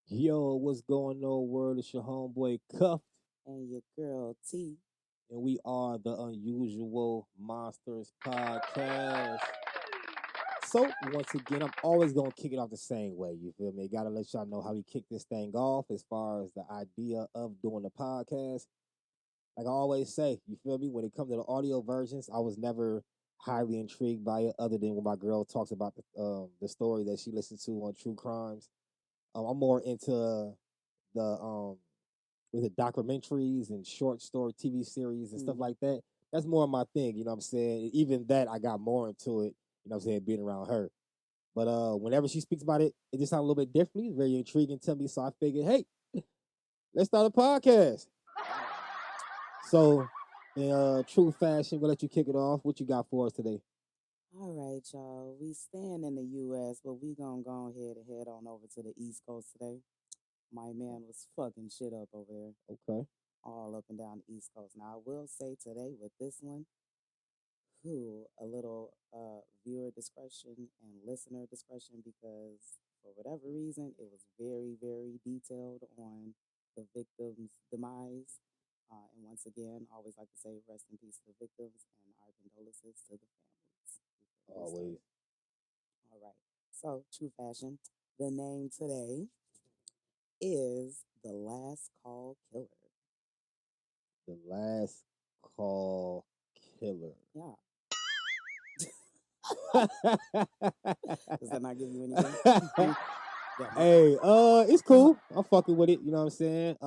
Yo, what's going on, world? It's your homeboy Cuff, And your girl T. and we are the Unusual Monsters Podcast. So, once again, I'm always going to kick it off the same way. You feel me? Got to let y'all know how we kick this thing off as far as the idea of doing the podcast. Like I always say, you feel me? When it comes to the audio versions, I was never highly intrigued by it, other than when my girl talks about the story that she listens to on True Crimes. I'm more into the with the documentaries and short story TV series and stuff Mm-hmm. like that. That's more my thing, you know what I'm saying? Even that I got more into it, you know what I'm saying, being around her. But whenever she speaks about it, it just sounds a little bit differently. It's very intriguing to me. So I figured, hey, let's start a podcast. So in true fashion, we'll let you kick it off. What you got for us today? All right, y'all. We stand in the U.S., but we gonna go ahead and head on over to the East Coast today. My man was fucking shit up over there, Okay. all up and down the East Coast. Now, I will say today with this one, who a little viewer discretion and listener discretion because for whatever reason, it was very, very detailed on the victim's demise. And once again, I always like to say rest in peace to the victims and our condolences to the families before we Always. start. All right. So, true fashion. The name today is The Last Call Killer. The last call killer. Yeah. Does that not give you anything? Yeah. Hey, it's cool. I'm fucking with it. You know what I'm saying?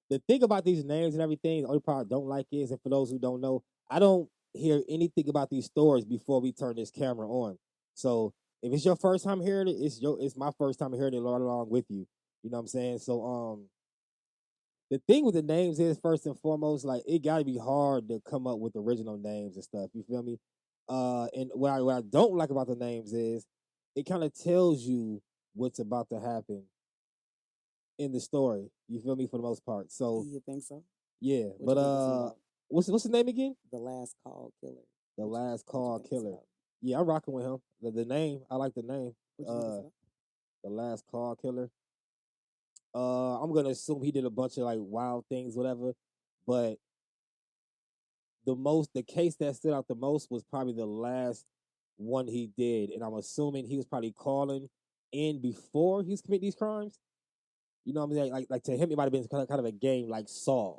The thing about these names and everything, the only part I don't like is, and for those who don't know, I don't hear anything about these stories before we turn this camera on. So if it's your first time hearing it, it's my first time hearing it along with you. You know what I'm saying? So the thing with the names is first and foremost, like it gotta be hard to come up with original names and stuff. You feel me? And what I don't like about the names is it kind of tells you what's about to happen in the story. You feel me for the most part. So You think so? yeah, What but you think this one about? what's the name again? The Last Call Killer. The Last What you Call think it's Killer. about? Yeah, I'm rocking with him. The name, I like the name. What you think it's Uh, about? the Last Call Killer. I'm gonna assume he did a bunch of like wild things, whatever. But the case that stood out the most was probably the last one he did, and I'm assuming he was probably calling in before he's committing these crimes. You know what I mean? Like to him, it might have been kind of a game like Saw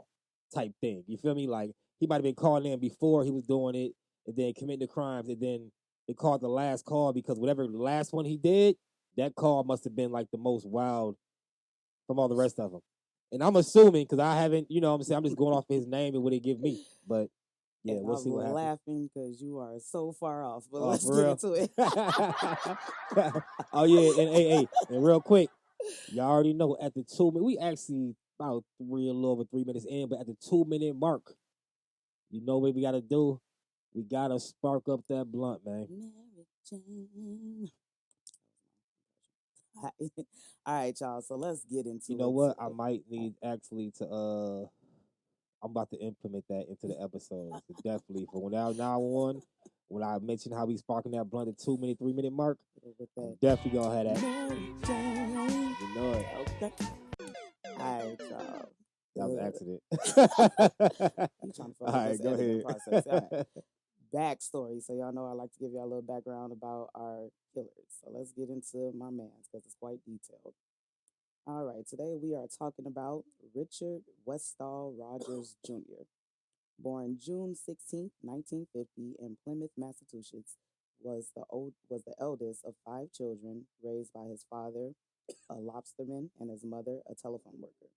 type thing. You feel me? Like he might have been calling in before he was doing it, and then committing the crimes, and then they called the last call because whatever the last one he did, that call must have been like the most wild from all the rest of them. And I'm assuming because I haven't, you know, what I'm saying I'm just going off his name and what it give me. But yeah, And we'll I'm see what happens. laughing because you are so far off. But Oh, let's for get real. into it. Oh yeah, and hey, and real quick, y'all already know at the 2 minute, we actually about a little over 3 minutes in, but at the 2 minute mark, you know what we gotta do? We gotta spark up that blunt, man. Mary Jane. All right, y'all. So let's get You into know it what? I today. might need actually to I'm about to implement that into the episodes. Definitely for now on, when I mention how we sparking that blunt at 2 minute, 3 minute mark, With I'm that, definitely gonna have that. Mary Jane. You know it. Okay. All right, y'all. That was an accident. You trying to All fuck up right, this go editing ahead. process. All right. Backstory. So y'all know I like to give y'all a little background about our killers. So let's get into my man's because it's quite detailed. All right, today we are talking about Richard Westall Rogers Jr. Born June 16th, 1950 in Plymouth, Massachusetts, was the eldest of five children raised by his father, a lobsterman, and his mother, a telephone worker.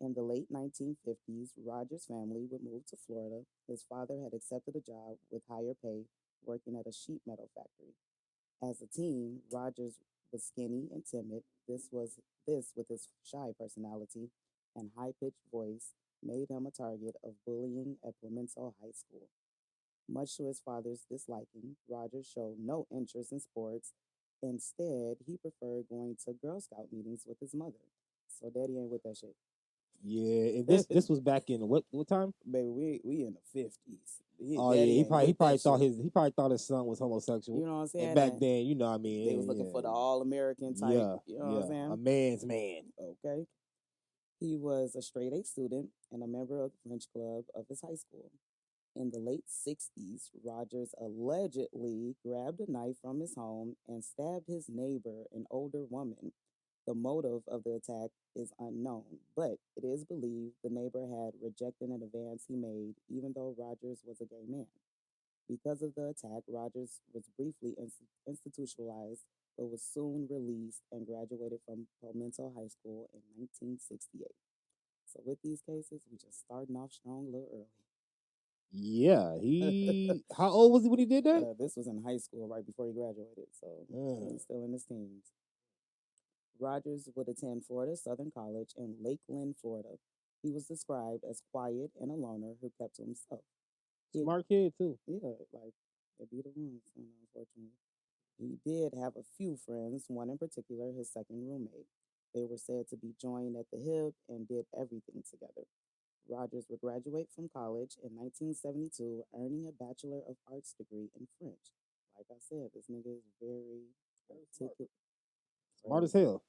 In the late 1950s, Rogers' family would move to Florida. His father had accepted a job with higher pay working at a sheet metal factory. As a teen, Rogers was skinny and timid. This with his shy personality and high-pitched voice made him a target of bullying at Clemenceau High School. Much to his father's disliking, Rogers showed no interest in sports. Instead, he preferred going to Girl Scout meetings with his mother. So daddy ain't with that shit. Yeah, and this was back in what time? Baby, we in the 50s. Oh yeah, Daddy he ain't probably he with probably that thought shit. his son was homosexual, You know what I'm and saying? back And then, you know, what I they was looking for the all American type. yeah, You know what I'm yeah, a saying? man's man. Okay. He was a straight A student and a member of the French club of his high school. In the late 60s, Rogers allegedly grabbed a knife from his home and stabbed his neighbor, an older woman. The motive of the attack is unknown, but it is believed the neighbor had rejected an advance he made, even though Rogers was a gay man. Because of the attack, Rogers was briefly institutionalized, but was soon released and graduated from Palmetto High School in 1968. So with these cases, we just starting off strong a little Yeah, early. he. How old was he when he did that? This was in high school right before he graduated, so Mm. he's still in his teens. Rogers would attend Florida Southern College in Lakeland, Florida. He was described as quiet and a loner who kept to himself. He, Smart kid too. yeah, like they be the ones, unfortunately. He did have a few friends, one in particular, his second roommate. They were said to be joined at the hip and did everything together. Rogers would graduate from college in 1972, earning a Bachelor of Arts degree in French. Like I said, this nigga is very articulate. Smart as Crazy. hell.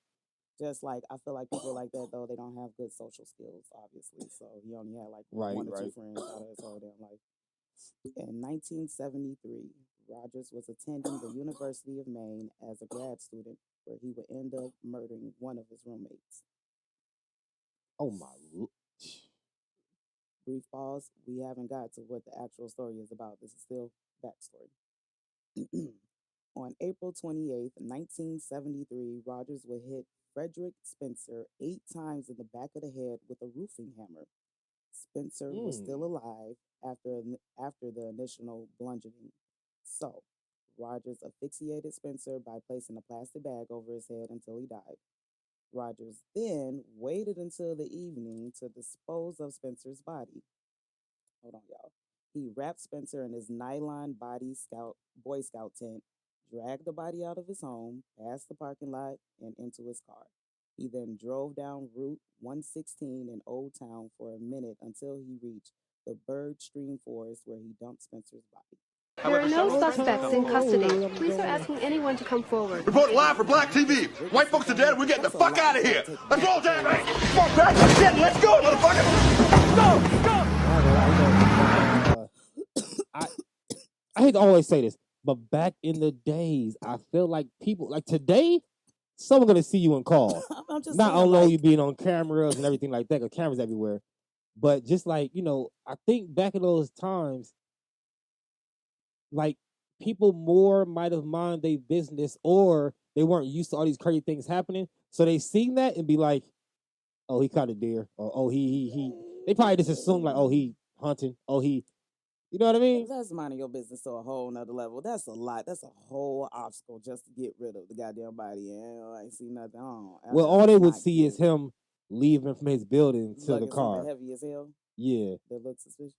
Just like I feel like people like that though, they don't have good social skills, obviously. So he only had like Right, one or two right. friends out of his whole damn life. In 1973, Rogers was attending the University of Maine as a grad student, where he would end up murdering one of his roommates. Oh my. Brief pause. We haven't got to what the actual story is about. This is still backstory. On April 28th, 1973, Rogers would hit Frederick Spencer 8 times in the back of the head with a roofing hammer. Spencer was still Mm. alive after the initial bludgeoning. So, Rogers asphyxiated Spencer by placing a plastic bag over his head until he died. Rogers then waited until the evening to dispose of Spencer's body. Hold on, y'all. He wrapped Spencer in his nylon Boy Scout tent, dragged the body out of his home, past the parking lot, and into his car. He then drove down Route 116 in Old Town for a minute until he reached the Bird Stream Forest where he dumped Spencer's body. There are no Old suspects in Town custody. Road, I'm Police are going. asking anyone to come forward. Reporting live for Black TV. White folks are dead. We're getting the That's a fuck lot out of to here. take Let's back roll, before damn he right. was Fuck back. Let's get. Let's go, motherfucker. Go, go. I ain't gonna lie, I hate to always say this, but back in the days, I feel like people like today, someone gonna see you and call. I'm just Not saying, only like, you being on cameras and everything like that, because cameras everywhere, but just like I think back in those times, like people more might have mind their business, or they weren't used to all these crazy things happening, so they seen that and be like, "Oh, he caught a deer," or "Oh, he." They probably just assume like, "Oh, he hunting," "Oh, he," you know what I mean? that's minding your business to a whole nother level. That's a lot. That's a whole obstacle just to get rid of the goddamn body. And I ain't see nothing. Oh, Well, that's all they would not see get is it. him leaving from his building to the Lugging something car. heavy as hell Yeah. that looks suspicious.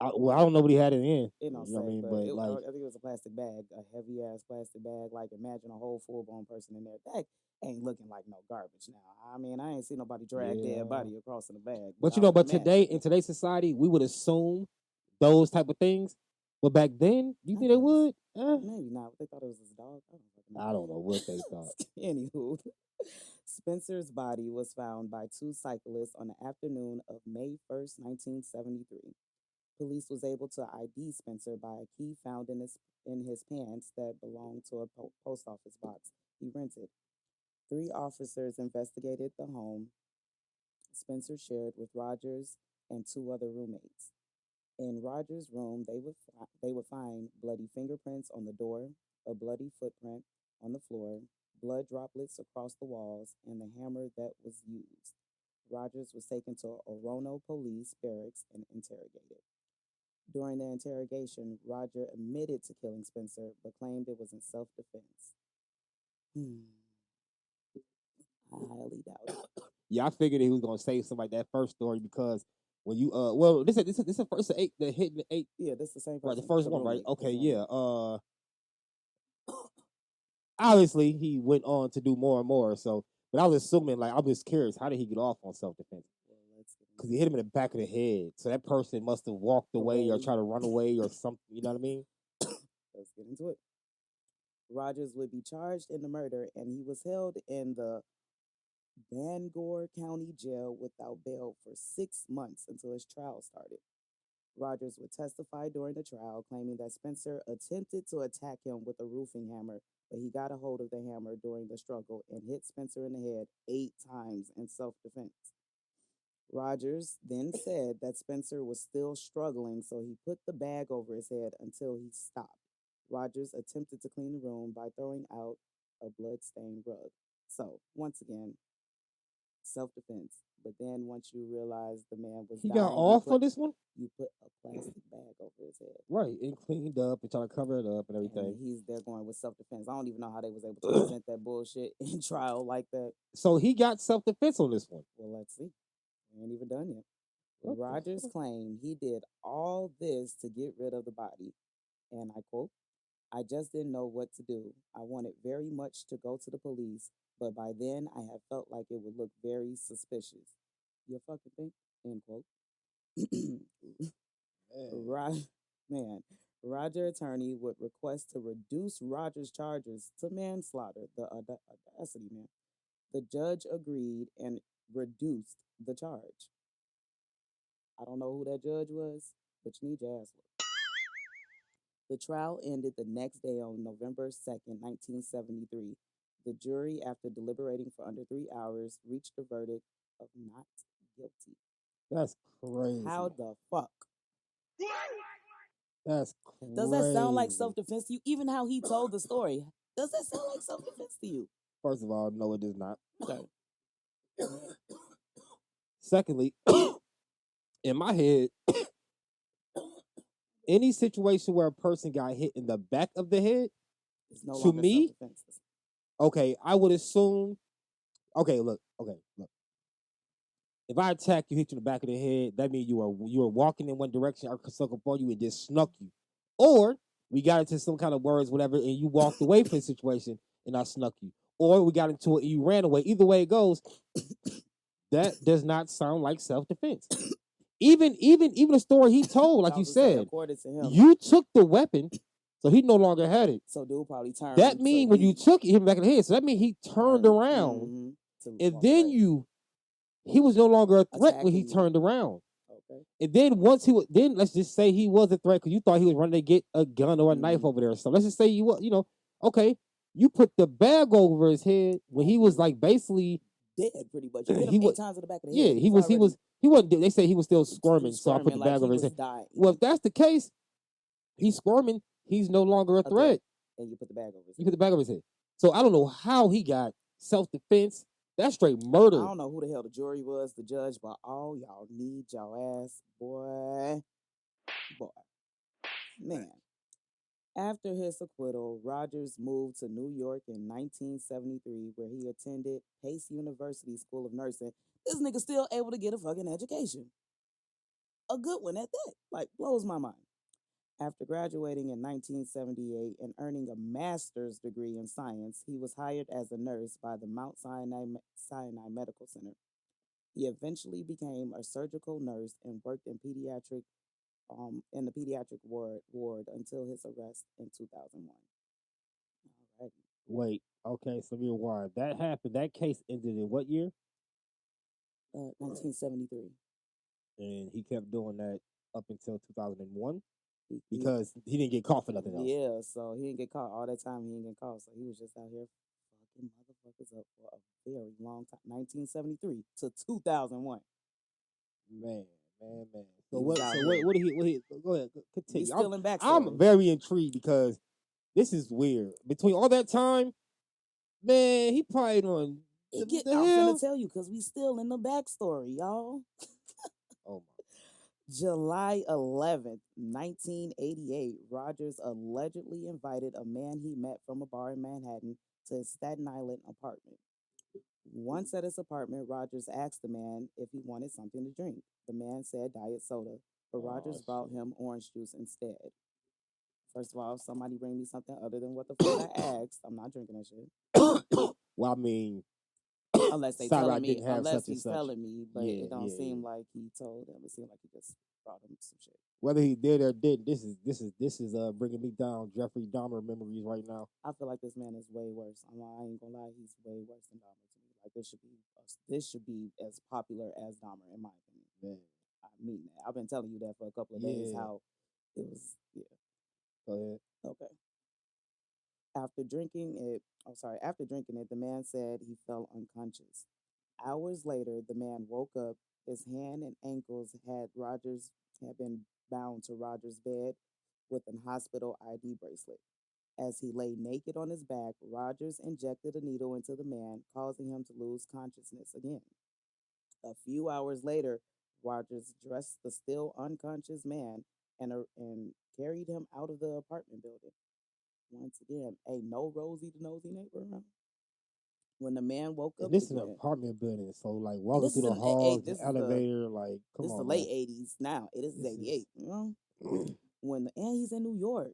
Well, I don't know what he had it in. It You don't know what I say, mean? but But like, I think it was a plastic bag, a heavy ass plastic bag. Like imagine a whole full blown person in there. That ain't looking like no garbage now. I mean, I ain't seen nobody drag dead yeah. body across in a bag, but But I would but today imagine. in today's society, we would assume those type of things. But back then, you I think they guess would? maybe not. They thought it was his dog. I don't fucking know. I don't know what they thought. Anywho, Spencer's body was found by two cyclists on the afternoon of May 1st, 1973. Police was able to ID Spencer by a key found in his pants that belonged to a post office box he rented. Three officers investigated the home Spencer shared with Rogers and two other roommates. In Rogers' room, they would find bloody fingerprints on the door, a bloody footprint on the floor, blood droplets across the walls, and the hammer that was used. Rogers was taken to Orono Police Barracks and interrogated. During the interrogation, Roger admitted to killing Spencer, but claimed it was in self-defense. Hmm, I highly doubt it. Yeah, I figured he was gonna say something like that first story because when you this is first the eight the hit the eight Yeah, this is the same right the person, first the one right roommate, his okay roommate. yeah obviously he went on to do more and more so but I was assuming like I'm just curious how did he get off on self defense? because he hit him in the back of the head. So that person must have walked away or tried to run away or something. You know what I mean? Let's get into it. Rogers would be charged in the murder, and he was held in the Bangor County Jail without bail for 6 months until his trial started. Rogers would testify during the trial, claiming that Spencer attempted to attack him with a roofing hammer, but he got a hold of the hammer during the struggle and hit Spencer in the head 8 times in self defense. Rogers then said that Spencer was still struggling, so he put the bag over his head until he stopped. Rogers attempted to clean the room by throwing out a blood-stained rug. So, once again, self-defense. But then once you realize the man was He dying, got off for this one? you put a plastic bag over his head. Right, and cleaned up and trying to cover it up and everything. And he's there going with self-defense. I don't even know how they was able to present that bullshit in trial like that. So he got self-defense on this one. Well, let's see. We ain't even done yet. What the Rogers fuck? claimed he did all this to get rid of the body. And I quote, "I just didn't know what to do. I wanted very much to go to the police, but by then I had felt like it would look very suspicious. You fucking think?" End quote. Man, Roger attorney would request to reduce Rogers' charges to manslaughter. The audacity, man. The judge agreed and reduced the charge. I don't know who that judge was, but you need your ass whooped. The trial ended the next day on November 2nd, 1973. The jury, after deliberating for under 3 hours, reached a verdict of not guilty. That's crazy. How the fuck? That's crazy. Does that sound like self-defense to you? Even how he told the story. Does that sound like self-defense to you? First of all, no, it does not. Okay. Secondly, in my head, any situation where a person got hit in the back of the head, It's no to longer me, self-defense. okay, I would assume. Okay, look. If I attack you, hit you in the back of the head, that means you were walking in one direction. I snuck up on you and just snuck you, or we got into some kind of words, whatever, and you walked away from the situation and I snuck you, or we got into it and you ran away. Either way it goes, that does not sound like self-defense. Even the story he told, like you said, according to him, you took the weapon, so he no longer had it. So dude probably turned. That means when you took it, hit him back in the head. So that means he turned around, and then he was no longer a threat when he turned around. Okay. And then once then let's just say he was a threat because you thought he was running to get a gun or a knife over there or something. Let's just say you was, okay, you put the bag over his head when he was like basically dead, pretty much. He hit him 8 times in the back of the head. Yeah, he wasn't. They say he was still squirming, so I put the bag over his head. Dying. Well, if that's the case, he's squirming. He's no longer a threat. And you put the bag over his head. You put the bag over his head. So I don't know how he got self-defense. That's straight murder. I don't know who the hell the jury was, the judge, but all y'all need y'all ass, boy. Man. After his acquittal, Rogers moved to New York in 1973, where he attended Pace University School of Nursing. This nigga still able to get a fucking education. A good one at that. Like, blows my mind. After graduating in 1978 and earning a master's degree in science, he was hired as a nurse by the Mount Sinai Medical Center. He eventually became a surgical nurse and worked in the pediatric ward until his arrest in 2001. Alrighty. Wait, okay, so me rewind. That happened. That case ended in what year? 1973. And he kept doing that up until 2001 because he didn't get caught for nothing else. Yeah, so he didn't get caught all that time. He didn't get caught, so he was just out here fucking motherfuckers up for a very long time. 1973 to 2001. Man. So what did he? Go ahead, continue. He's still in backstory. I'm very intrigued because this is weird. Between all that time, man, he probably on. I'm gonna tell you because we still in the backstory, y'all. Oh my. July 11th, 1988, Rogers allegedly invited a man he met from a bar in Manhattan to his Staten Island apartment. Once at his apartment, Rogers asked the man if he wanted something to drink. The man said diet soda, but Rogers brought him orange juice instead. First of all, if somebody bring me something other than what the fuck I asked, I'm not drinking that shit. Well, I mean, unless they Sorry, I telling me, didn't have unless such and he's such. telling me, but Yeah, it don't yeah, seem yeah. like he told him. It seemed like he just brought him some shit. Whether he did or didn't, this is bringing me down Jeffrey Dahmer memories right now. I feel like this man is way worse. I ain't gonna lie, he's way worse than Dahmer to me. Like this should be as popular as Dahmer in my opinion. Man, I mean that. I've been telling you that for a couple of days. yeah. How it was. Yeah. Go ahead. Okay. After drinking it, the man said he felt unconscious. Hours later, the man woke up. His hand and ankles had been bound to Roger's bed with an hospital ID bracelet. As he lay naked on his back, Rogers injected a needle into the man, causing him to lose consciousness again. A few hours later, Rogers dressed the still unconscious man and carried him out of the apartment building. Once again, a no Rosie the nosy neighbor around. When the man woke up And this is an again, apartment building, so like and walking this through is the in the eight. halls, the elevator, like, This come is the on, late man. '80s now. It is This is '88. You know, and he's in New York.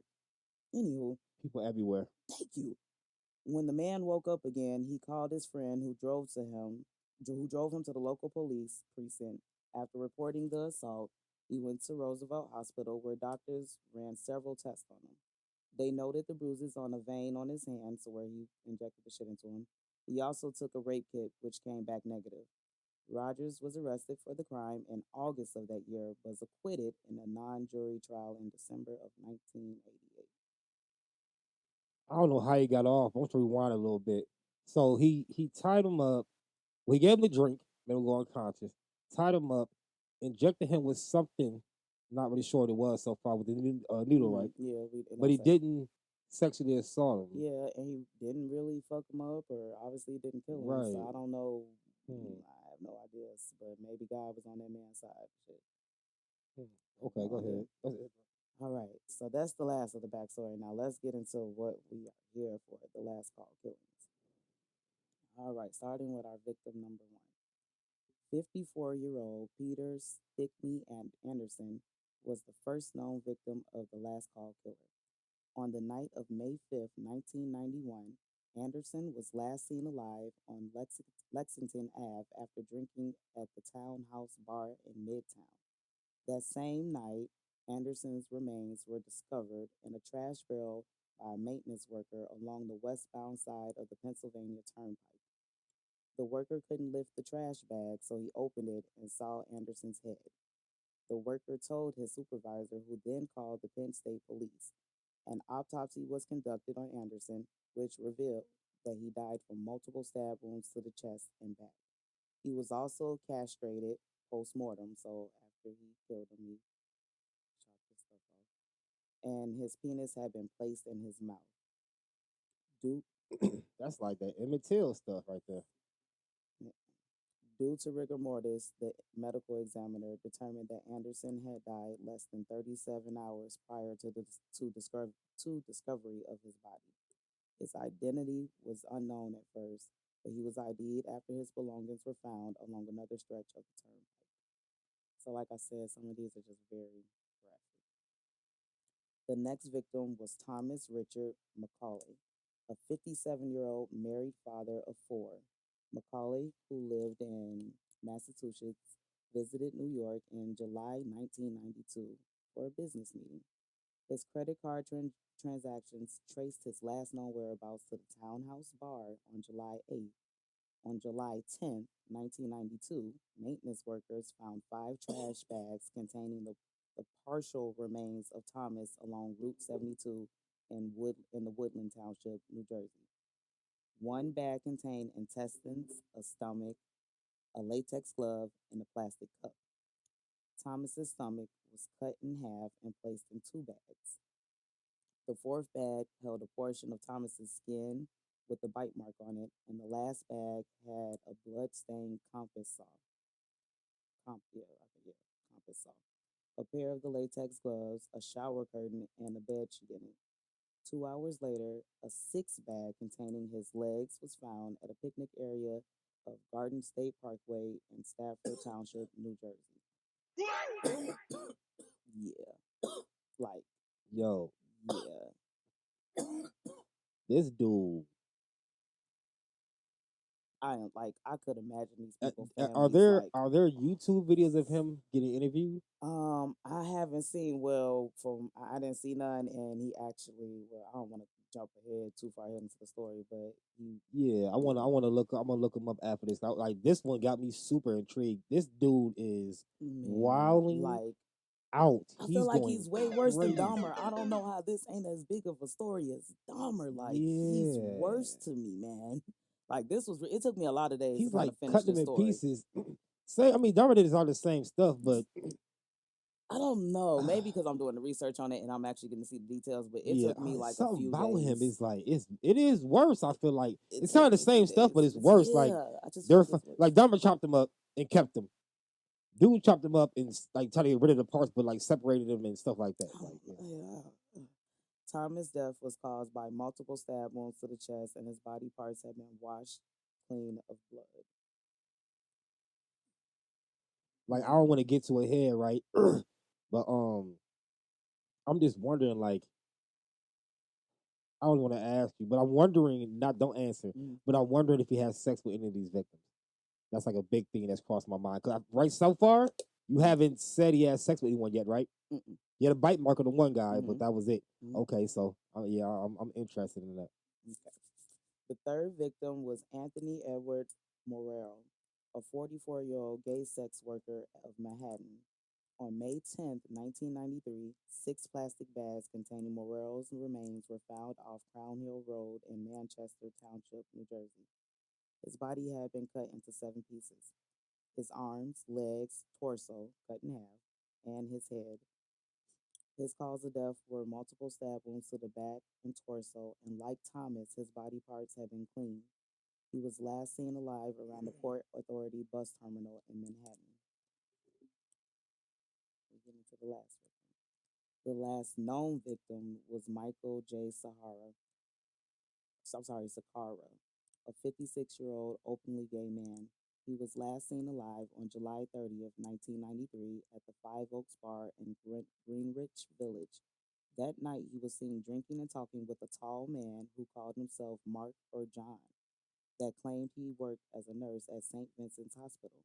Anywho, people everywhere. thank you. When the man woke up again, he called his friend who drove him to the local police precinct. After reporting the assault, he went to Roosevelt Hospital where doctors ran several tests on him. They noted the bruises on a vein on his hand, so where he injected the shit into him. He also took a rape kit, which came back negative. Rogers was arrested for the crime in August of that year, but was acquitted in a non-jury trial in December of 1988. I don't know how he got off. I want to rewind a little bit. So he tied him up. Well, he gave him a drink, made him go unconscious. Tied him up, injected him with something. Not really sure what it was so far with the needle, right? Yeah, and But he that's it. didn't sexually assault him. Yeah, and he didn't really fuck him up, or obviously didn't kill him. So Right. I don't know. Hmm. I have no ideas, but maybe God was on that man's side. Shit, Hmm. I have Okay, no go idea. ahead. That's it. All right, so that's the last of the backstory. Now let's get into what we are here for, the last call killings. All right, starting with our victim number one. 54-year-old Peter Stickney and Anderson was the first known victim of the last call killer. On the night of May 5th, 1991, Anderson was last seen alive on Lexington Ave after drinking at the Townhouse Bar in Midtown. That same night, Anderson's remains were discovered in a trash barrel by a maintenance worker along the westbound side of the Pennsylvania Turnpike. The worker couldn't lift the trash bag, so he opened it and saw Anderson's head. The worker told his supervisor, who then called the Penn State Police. An autopsy was conducted on Anderson, which revealed that he died from multiple stab wounds to the chest and back. He was also castrated post mortem, so after he killed him, he chopped his stuff off, and his penis had been placed in his mouth. Due, That's like that Emmett Till stuff right there. due to rigor mortis, the medical examiner determined that Anderson had died less than 37 hours prior to discovery of his body. His identity was unknown at first, but he was ID'd after his belongings were found along another stretch of the turnpike. So, like I said, some of these are just very graphic. The next victim was Thomas Richard McCauley, a 57-year-old married father of four. McCauley, who lived in Massachusetts, visited New York in July 1992 for a business meeting. His credit card transactions traced his last known whereabouts to the Townhouse Bar on July 8th. On July 10th, 1992, maintenance workers found five trash bags containing the partial remains of Thomas along Route 72 in the Woodland Township, New Jersey. One bag contained intestines, a stomach, a latex glove, and a plastic cup. Thomas's stomach was cut in half and placed in two bags. The fourth bag held a portion of Thomas's skin with a bite mark on it, and the last bag had a blood-stained compass saw. Compass saw. A pair of the latex gloves, a shower curtain, and a bed sheet in it. 2 hours later, a sixth bag containing his legs was found at a picnic area of Garden State Parkway in Stafford Township, New Jersey. Yeah, like, Yo, yeah. this dude, I am like I could imagine these Uh, people are families there like are there YouTube videos of him getting interviewed? I haven't seen well from I didn't see none and he actually well I don't want to jump ahead too far ahead into the story but he Yeah, I didn't want to look. I'm gonna look him up after this. Like this one got me super intrigued. This dude is man wilding like out. I feel He's like going he's way worse than crazy. Dahmer. I don't know how this ain't as big of a story as Dahmer. Like he's Yeah, worse to me, man. Like this was. It took me a lot of days to he's kind like of finish cutting them this in story. pieces. Say, I mean, Darvin is all the same stuff, but I don't know. Maybe because I'm doing the research on it and I'm actually getting to see the details. But it yeah, took me like a something few about him days. is like it is worse. I feel like It it's kind took of the me a few same stuff, but days. it's worse. Like Yeah, I just feel they're like it's worse. like Darvin chopped him up and kept him. Dude chopped him up and like tried to get rid of the parts, but like separated them and stuff like that. Like yeah. Yeah. Thomas' death was caused by multiple stab wounds to the chest, and his body parts had been washed clean of blood. Like I Mm. don't want to get to a head right, but I'm just wondering like I don't want to ask you, but I'm wondering not don't answer, Mm. but I'm wondering if he has sex with any of these victims. That's like a big thing that's crossed my mind. Cause right so far, you Mm. haven't said he has sex with anyone yet, right? Mm-mm. He had a bite mark on the one guy, but Mm-hmm. that was it. Mm-hmm. Okay, so yeah, I'm interested in that. Okay. The third victim was Anthony Edward Morrell, a 44-year-old gay sex worker of Manhattan. On May 10th, 1993, six plastic bags containing Morrell's remains were found off Crown Hill Road in Manchester Township, New Jersey. His body had been cut into seven pieces. His arms, legs, torso cut in half, and his head. His cause of death were multiple stab wounds to the back and torso, and like Thomas, his body parts had been cleaned. He was last seen alive around the Port Authority bus terminal in Manhattan. We get into the last victim. The last known victim was Michael J. Sakara, a 56-year-old openly gay man. He was last seen alive on July 30th, 1993, at the Five Oaks Bar in Greenwich Village. That night, he was seen drinking and talking with a tall man who called himself Mark or John, that claimed he worked as a nurse at St. Vincent's Hospital.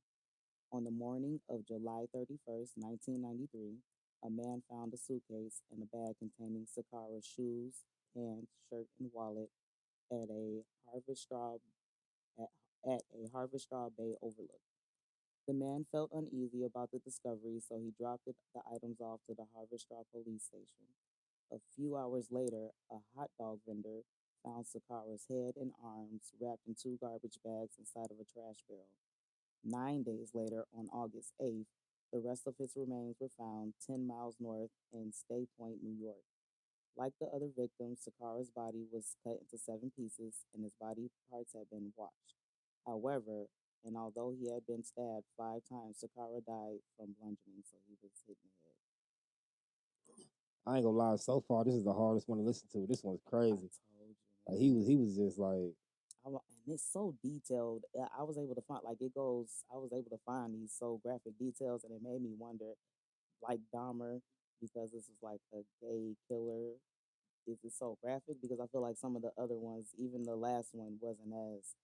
On the morning of July 31st, 1993, a man found a suitcase and a bag containing Sakara's shoes, pants, shirt, and wallet at a Harvest Straw at, at a Harvest Straw Bay overlook. The man felt uneasy about the discovery, so he dropped the items off to the Harvest Straw police station. A few hours later, a hot dog vendor found Sakara's head and arms wrapped in two garbage bags inside of a trash barrel. 9 days later, on August 8th, the rest of his remains were found 10 miles north in Stay Point, New York. Like the other victims, Sakara's body was cut into seven pieces and his body parts had been washed. However, and although he had been stabbed 5 times, Sakara died from bludgeoning, so he was hit in the head. I ain't gonna lie. So far, this is the hardest one to listen to. This one's I crazy. told Like you, he man. was just like And it's so detailed. I was able to find like it goes. I was able to find these so graphic details, and it made me wonder, like Dahmer, because this is like a gay killer. Is it so graphic? Because I feel like some of the other ones, even the last one, wasn't as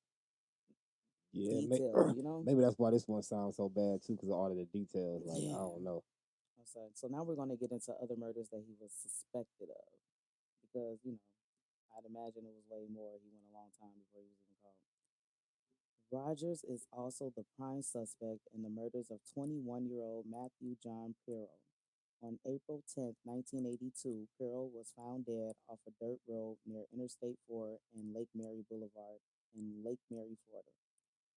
yeah, detailed. You know? maybe that's why this one sounds so bad too, because of all of the details. Like I Yeah. don't know. I'm sorry. So now we're going to get into other murders that he was suspected of, because I'd imagine it was way more. He went a long time before he was even caught. Rogers is also the prime suspect in the murders of 21-year-old Matthew John Pirro. On April 10th, 1982, Pirro was found dead off a dirt road near Interstate 4 and Lake Mary Boulevard in Lake Mary, Florida.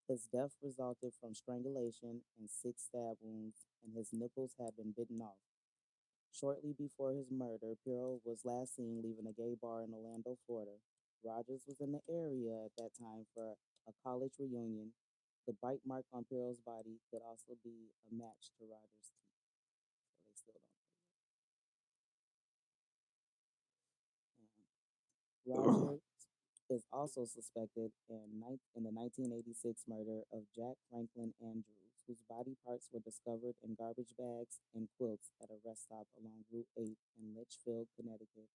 His death resulted from strangulation and six stab wounds, and his nipples had been bitten off. Shortly before his murder, Pirro was last seen leaving a gay bar in Orlando, Florida. Rogers was in the area at that time for a college reunion. The bite mark on Pirro's body could also be a match to Rogers' teeth, so they still don't know. Rogers is also suspected in the 1986 murder of Jack Franklin Andrews, whose body parts were discovered in garbage bags and quilts at a rest stop along Route 8 in Litchfield, Connecticut.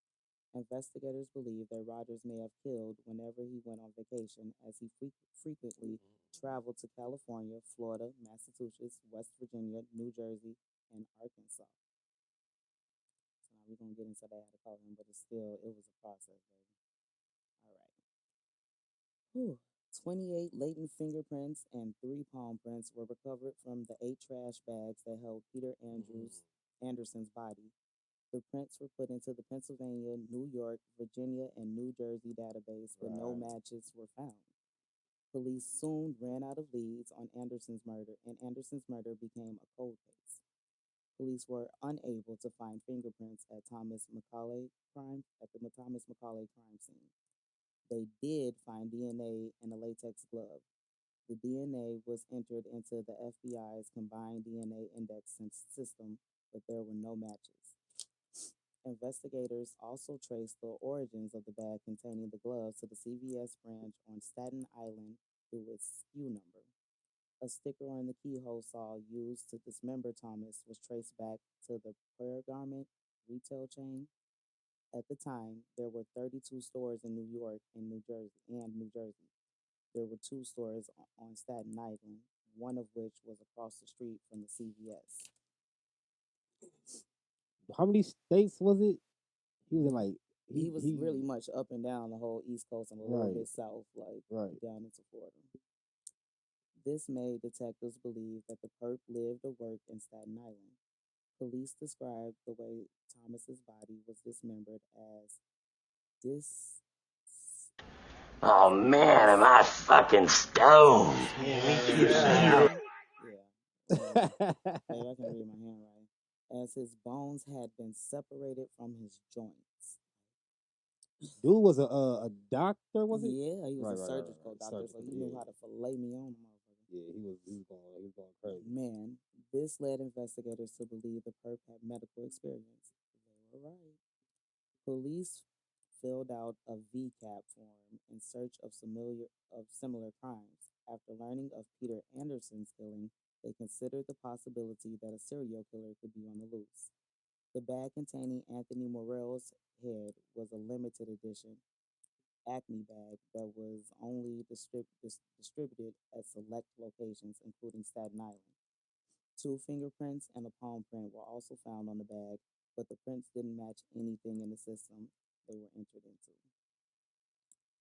Investigators believe that Rogers may have killed whenever he went on vacation, as he frequently traveled to California, Florida, Massachusetts, West Virginia, New Jersey, and Arkansas. So now we're gonna get into that how to call him, but it was a process, baby. All right. Whew. 28 latent fingerprints and three palm prints were recovered from the eight trash bags that held Peter Anderson's body. The prints were put into the Pennsylvania, New York, Virginia, and New Jersey database, but no Right. matches were found. Police soon ran out of leads on Anderson's murder, and Anderson's murder became a cold case. Police were unable to find fingerprints at the Thomas McCauley crime scene. They did find DNA in a latex glove. The DNA was entered into the FBI's combined DNA index system, but there were no matches. Investigators also traced the origins of the bag containing the gloves to the CVS branch on Staten Island through its SKU number. A sticker on the keyhole saw used to dismember Thomas was traced back to the prayer garment retail chain. At the time, there were 32 stores in New York and New Jersey. There were two stores on Staten Island, one of which was across the street from the CVS. How many states was it? He was in like He was he really much up and down the whole East Coast and a little right, bit south, like right. down into Florida. This made detectives believe that the perp lived or worked in Staten Island. Police described the way Thomas's body was dismembered as dis. Oh man, am I fucking stoned? Yeah. Maybe I can read my handwriting. As his bones had been separated from his joints. Dude was a doctor, was it? Yeah, he was a surgical Right. doctor, so Surgical, he knew yeah. how to fillet me on, motherfucker. Yeah, he was going crazy. Man, this led investigators to believe the perp had medical experience. They were right. Police filled out a VCAP form in search of similar crimes. After learning of Peter Anderson's killing, they considered the possibility that a serial killer could be on the loose. The bag containing Anthony Morell's head was a limited edition Acme bag that was only distributed at select locations, including Staten Island. Two fingerprints and a palm print were also found on the bag, but the prints didn't match anything in the system they were entered into.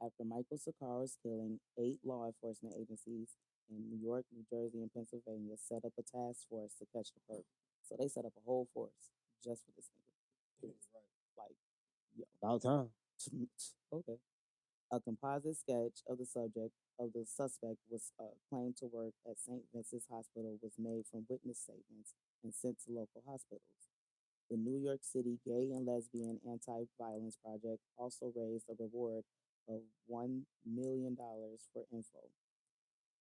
After Michael Sicara's killing, 8 law enforcement agencies in New York, New Jersey, and Pennsylvania set up a task force to catch the perp. So they set up a whole force just for this nigga. Like, yo. About time. Okay. A composite sketch of the suspect was claimed to work at St. Vincent's Hospital was made from witness statements and sent to local hospitals. The New York City Gay and Lesbian Anti-Violence Project also raised a reward of $1 million for info.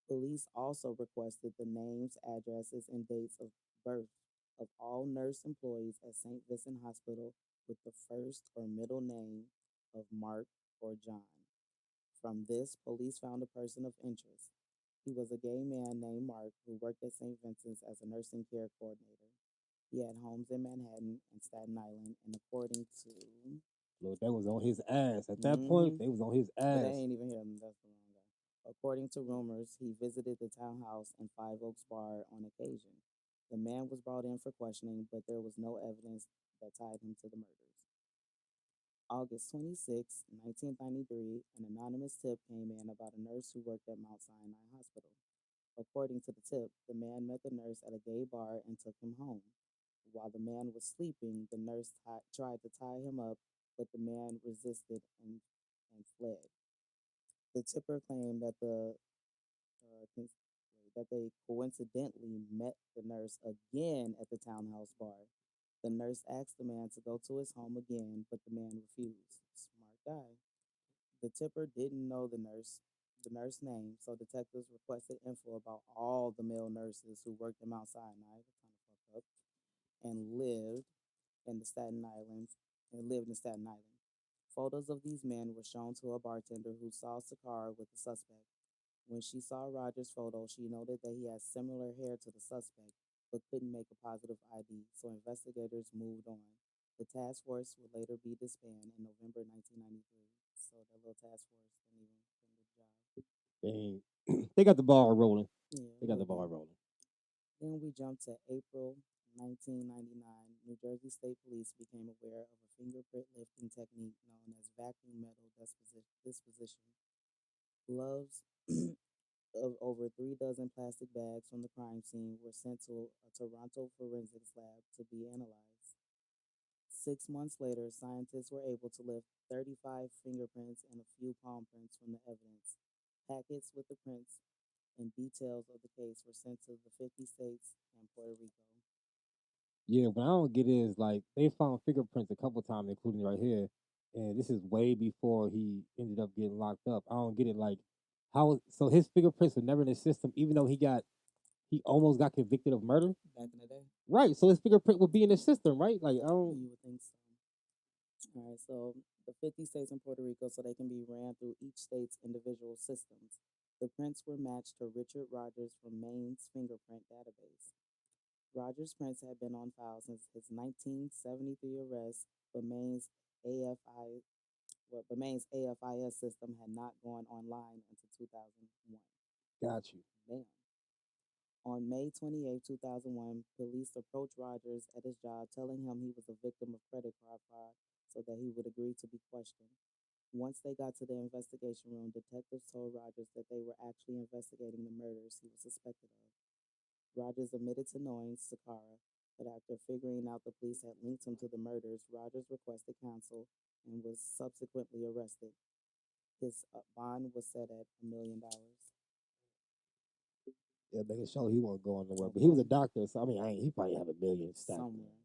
Police also requested the names, addresses, and dates of birth of all nurse employees at St. Vincent Hospital with the first or middle name of Mark or John. From this, police found a person of interest. He was a gay man named Mark who worked at St. Vincent's as a nursing care coordinator. He had homes in Manhattan and Staten Island, and according to, Look, they was on his ass. At that point, mm-hmm, they was on his but they ass. ain't even here. That's the wrong guy. According to rumors, he visited the townhouse and Five Oaks bar on occasion. The man was brought in for questioning, but there was no evidence that tied him to the murders. August 26, 1993, an anonymous tip came in about a nurse who worked at Mount Sinai Hospital. According to the tip, the man met the nurse at a gay bar and took him home. While the man was sleeping, the nurse tried to tie him up, but the man resisted and fled. The tipper claimed that they coincidentally met the nurse again at the townhouse bar. The nurse asked the man to go to his home again, but the man refused. Smart guy. The tipper didn't know the nurse name, so detectives requested info about all the male nurses who worked in Mount Sinai, kind of fucked up, and in the Staten Island, lived in Staten Island. Photos of these men were shown to a bartender who saw Sakar with the suspect. When she saw Roger's photo, she noted that he had similar hair to the suspect, but couldn't make a positive ID, so investigators moved on. The task force would later be disbanded in November 1993. So that little task force didn't do the job. They got the ball rolling. Yeah, They a got the little ball bit. rolling. Then we jump to April 1999. New Jersey State Police became aware of a fingerprint lifting technique known as vacuum metal disposition. Gloves of over 3 dozen plastic bags from the crime scene were sent to a Toronto forensics lab to be analyzed. 6 months later, scientists were able to lift 35 fingerprints and a few palm prints from the evidence. Packets with the prints and details of the case were sent to the 50 states and Puerto Rico. Yeah, what I don't get is like they found fingerprints a couple times, including right here, and this is way before he ended up getting locked up. I don't get it. Like how so his fingerprints were never in the system, even though he almost got convicted of murder. Back in the day, Right. So his fingerprint would be in the system, right? Like I don't. you would think so. All right, so the 50 states and Puerto Rico, so they can be ran through each state's individual systems. The prints were matched to Richard Rogers from Maine's fingerprint database. Rogers' prints had been on file since his 1973 arrest, but AFI, Maine's AFIS system had not gone online until 2001. Got you. Damn. On May 28, 2001, police approached Rogers at his job, telling him he was a victim of credit card fraud so that he would agree to be questioned. Once they got to the investigation room, detectives told Rogers that they were actually investigating the murders he was suspected of. Rogers admitted to knowing Sakara, but after figuring out the police had linked him to the murders, Rogers requested counsel and was subsequently arrested. His bond was set at $1 million. Yeah, making sure he won't go nowhere. But he was a Okay, doctor, so I mean, he probably have a million stacked there. somewhere.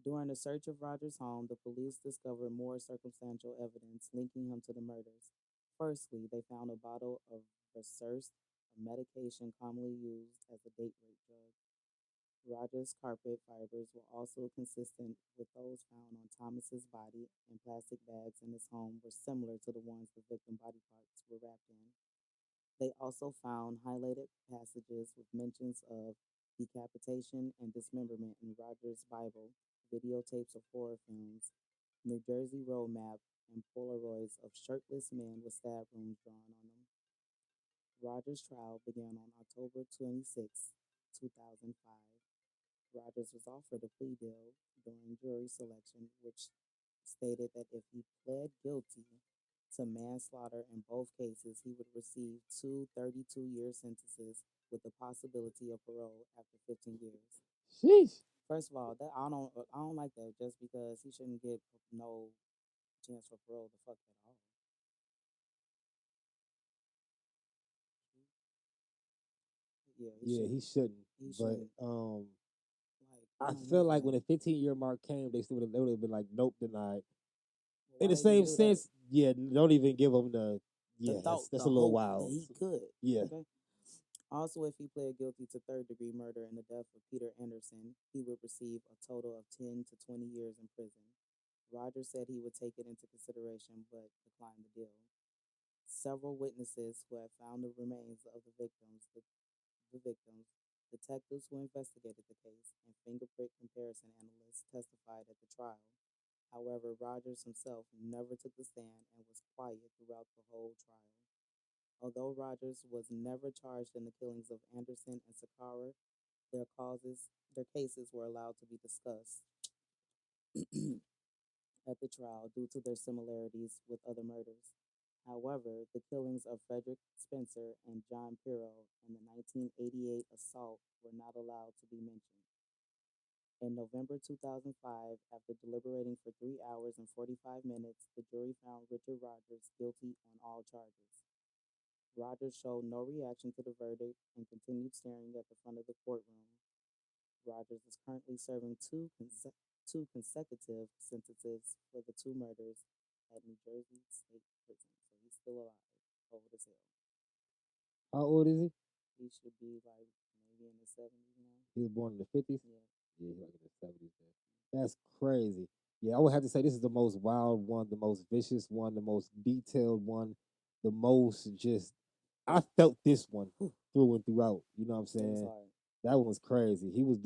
During a search of Rogers' home, the police discovered more circumstantial evidence linking him to the murders. Firstly, they found a bottle of Versurst, a medication commonly used as a date rape drug. Rogers' carpet fibers were also consistent with those found on Thomas's body, and plastic bags in his home were similar to the ones the victim body parts were wrapped in. They also found highlighted passages with mentions of decapitation and dismemberment in Rogers' Bible, videotapes of horror films, New Jersey road map, and Polaroids of shirtless men with stab wounds drawn on them. Rogers' trial began on October 26, 2005. Rogers was offered a plea deal during jury selection, which stated that if he pled guilty to manslaughter in both cases, he would receive two 32-year sentences with the possibility of parole after 15 years. Sheesh. First of all, that I don't like that just because he shouldn't get no chance for parole the fuck at all. Yeah, he Yeah, he shouldn't. shouldn't. He But shouldn't. Like, I damn, feel he's like like, when the 15-year mark came, they would have been like, nope, denied. In why the even same do that? sense, yeah, don't even give him the The yeah. thought, That's the a little hope that wild. he could. Yeah. Okay. Also, if he pled guilty to third-degree murder in the death of Peter Anderson, he would receive a total of 10 to 20 years in prison. Rogers said he would take it into consideration but declined the deal. Several witnesses who had found the remains of the victims, detectives who investigated the case, and fingerprint comparison analysts testified at the trial. However, Rogers himself never took the stand and was quiet throughout the whole trial. Although Rogers was never charged in the killings of Anderson and Sakara, their cases were allowed to be discussed at the trial due to their similarities with other murders. However, the killings of Frederick Spencer and John Pirro and the 1988 assault were not allowed to be mentioned. In November 2005, after deliberating for 3 hours and 45 minutes, the jury found Richard Rogers guilty on all charges. Rogers showed no reaction to the verdict and continued staring at the front of the courtroom. Rogers is currently serving two consecutive sentences for the two murders at New Jersey State Prison. So he's still alive, old as hell. How old is he? He should be like maybe in his 70s now. He was born in the 50s. Yeah. Yeah, he's like in the 70s. Then. That's crazy. Yeah, I would have to say this is the most wild one, the most vicious one, the most detailed one, the most just. I felt this one Whew. through and throughout. You know what I'm It was saying? hard. That one was crazy. He was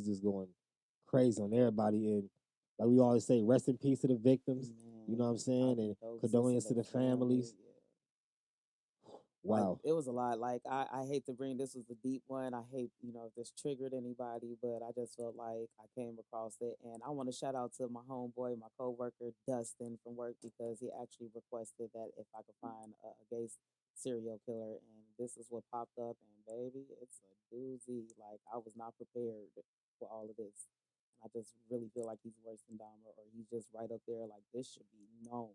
just going crazy on everybody. And Like we always say, rest in peace to the victims. You know what I'm Man, our saying? And condolences to the family. families. Yeah. Like Wow. it was a lot. Like I hate to bring this was a deep one. I hate, if this triggered anybody, but I just felt like I came across it and I want to shout out to my homeboy, my coworker Dustin from work because he actually requested that if I could find a gay serial killer and this is what popped up and baby, it's a doozy. Like I was not prepared for all of this. And I just really feel like he's worse than Dahmer or he's just right up there like this should be known.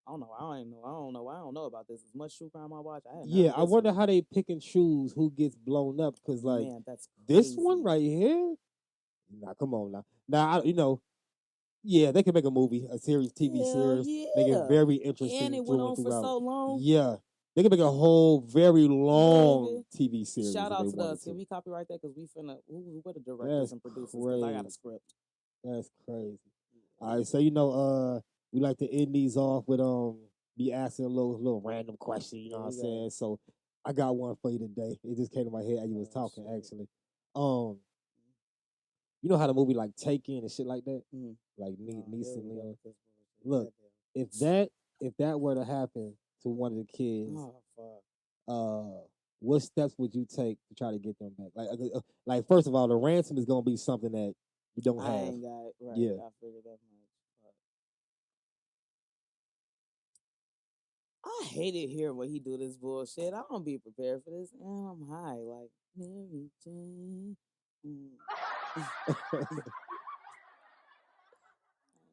I don't know. I don't know about this. As much true crime I watch, I hadn't heard Yeah, of I this wonder one. how they pick and choose who gets blown up. Cause like Man, that's this one crazy. right here, nah, come on now. Now yeah, they can make a movie, a series, TV Hell series, make it yeah. very And interesting it went through and on for throughout. so long, Yeah, they can make a whole very long baby. TV series Shout if they out to wanted us. Can to. we copyright that? Because we finna, we're the directors That's and producers because I got a crazy. script. That's crazy. Yeah. All right, so we like to end these off with be asking a little random question. You know Here what I'm we go. saying? So I got one for you today. It just came to my head as you was Oh, talking. shit. Actually, um, you know how the movie like Taken and shit like that, Mm. like Here Neeson we go Leon. with this bullshit. Look, Goddamn. if that if that were to happen to one of the kids, Oh, fuck. what steps would you take to try to get them back? Like first of all, the ransom is gonna be something that you don't I have. ain't got it. Right. Yeah. I figured that much. I hated hearing when he do this bullshit. I don't be prepared for this, and I'm high. Like Mary Jane. Mm. I ain't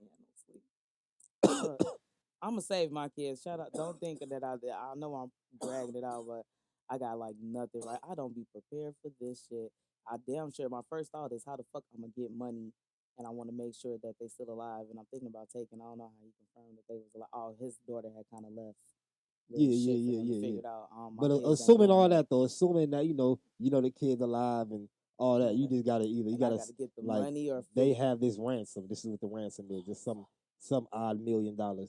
had no sleep. Fuck. I'm gonna save my kids. Shout out. Don't think that I know I'm dragging it out, but I got like nothing. Right. I don't be prepared for this shit. I damn sure. My first thought is how the fuck I'm gonna get money, and I want to make sure that they still alive. And I'm thinking about taking. I don't know how he confirmed that they was alive. Oh, his daughter had kind of left little Yeah, yeah, shit for yeah, him to yeah, yeah. figure it out. My But kids ain't assuming doing all that. that though, assuming that the kid's alive and all that, you Yeah. just gotta either you And I gotta got to get the like money or they figure. have this ransom. This is what the ransom is, just some odd $1 million. I'm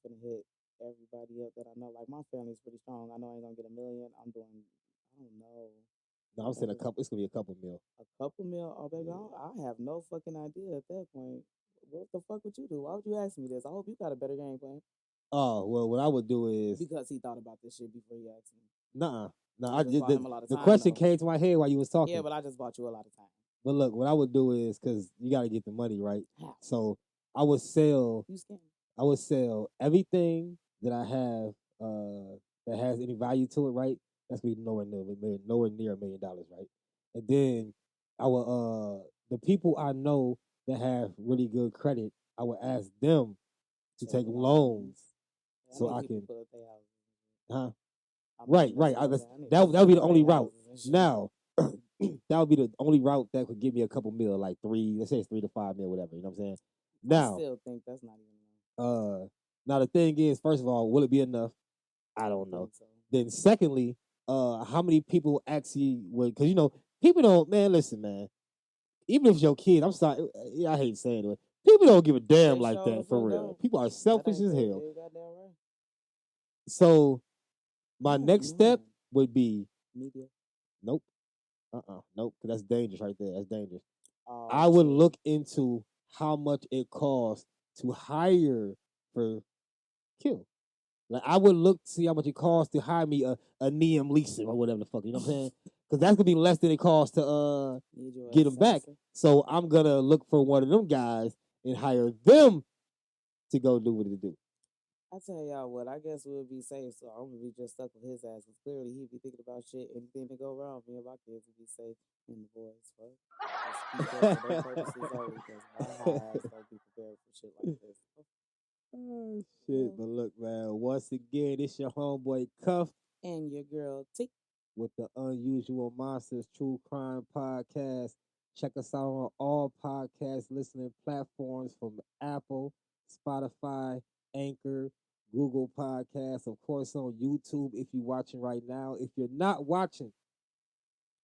gonna hit everybody up that I know. Like my family's pretty strong. I know I ain't gonna get a million. I'm doing. I don't know. No, I'm That saying a is couple. It's gonna be a couple mil. a couple mil. Oh baby, Yeah. I have no fucking idea at that point. What the fuck would you do? Why would you ask me this? I hope you got a better game plan. Oh well, what I would do is Because he thought about this shit before he asked me. nah, nah. I I just did bought him a lot of the time question though. came to my head while you was Yeah, talking. but I just bought you a lot of time. But look, what I would do is because you got to get the money right. How? So I would sell You scam me. I would sell everything that I have that has any value to it, right? That's be nowhere near $1 million, right? And then I would the people I know that have really good credit, I would ask them to Take take loans. loans I so need I people can, to put up their houses. huh? I Right, mean, that's right. what I'm saying. I need That people would to be the put up only their route. houses and shit. Now, that would be the only route that could give me a couple mil, like three. Let's say it's 3 to 5 mil, whatever. You know what I'm saying? I Now, still think that's not even enough. uh, now the thing is, first of all, will it be enough? I I don't don't know. think so. Then secondly, how many people actually would? Because people don't. Man, listen, man. Even if it's your kid, I'm sorry. I hate saying it. People don't give a damn They like sure the that for fuck real. don't. People are That selfish ain't as they, hell. they goddamn right. So my Oh next step no. would be Media. nope, nope, because that's dangerous right there. That's dangerous. Oh, I would true. look into how much it costs to hire for kill. Like I would look to see how much it costs to hire me a Liam Leeson or whatever the fuck. You know what I'm saying? Because that's gonna be less than it costs to Need your get him back. assassin. So I'm gonna look for one of them guys and hire them to go do what it do. I tell y'all what, I guess we'll be safe, so I'm gonna be just stuck with his ass. Cause clearly he'd be thinking about shit, anything to go wrong. Me and my kids would be safe in the boys. Fuck. Just keep that for their purposes only, cause my high ass don't be prepared for shit like this. Oh shit! Well, But look, man. Once again, it's your homeboy Cuff and your girl T. with the Unusual Monsters True Crime Podcast. Check us out on all podcast listening platforms from Apple, Spotify, Anchor, Google Podcasts, of course on YouTube if you're watching right now. If you're not watching,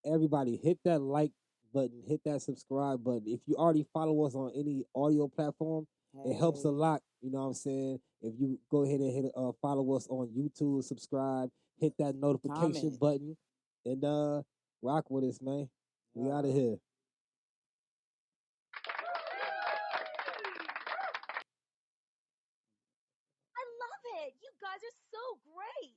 everybody hit that like button, hit that subscribe button. If you already follow us on any audio platform, it helps a Hey, lot. You know what I'm saying? If you go ahead and follow us on YouTube, subscribe, hit that notification comment. button, and rock with us, man. We out of here. I love it. You guys are so great.